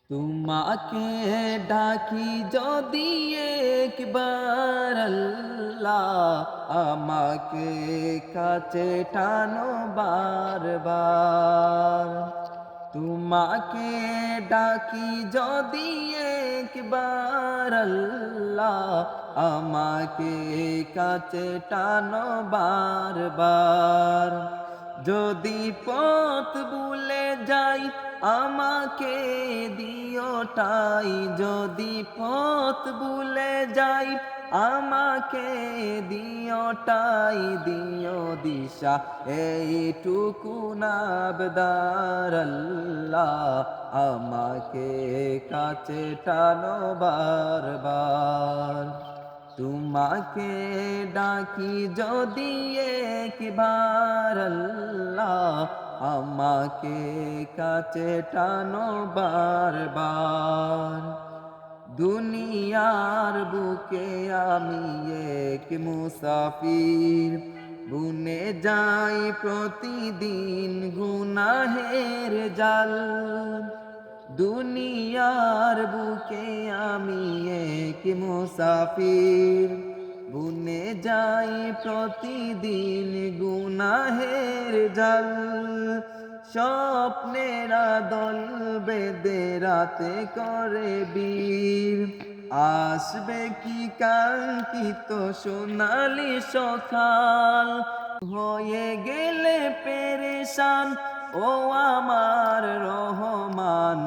তোমাকে ডাকি যদি একবার আল্লাহ, আমাকে কাছে টানো বারবার। তোমাকে ডাকি যদি একবার আল্লাহ, আমাকে কাছে টানো বারবার। যদি পথ ভুলে যাই আমাকে দিও ঠাই, যদি পথ ভুলে যাই আমাকে দিও ঠাই, দিও দিশা এইটুকু আবদার আল্লাহ, আমাকে কাছে টানো বারবার। তোমাকে ডাকি যদি একবার আল্লাহ, আমাকে কাছে টানো বারবার। দুনিয়ার বুকে আমি এক মুসাফির, বুনে যাই প্রতিদিন গুনাহের জাল। দুনিয়ার বুকে আমি এক মুসাফির, বুনে যাই প্রতিদিন গুনাহের জাল। স্বপ্নেরা দল বেঁধে রাতে করে বীর, আসবে কি কাঙ্ক্ষিত সোনালি সকাল। হয়ে গেলে পেরেশান ও আমার রহমান,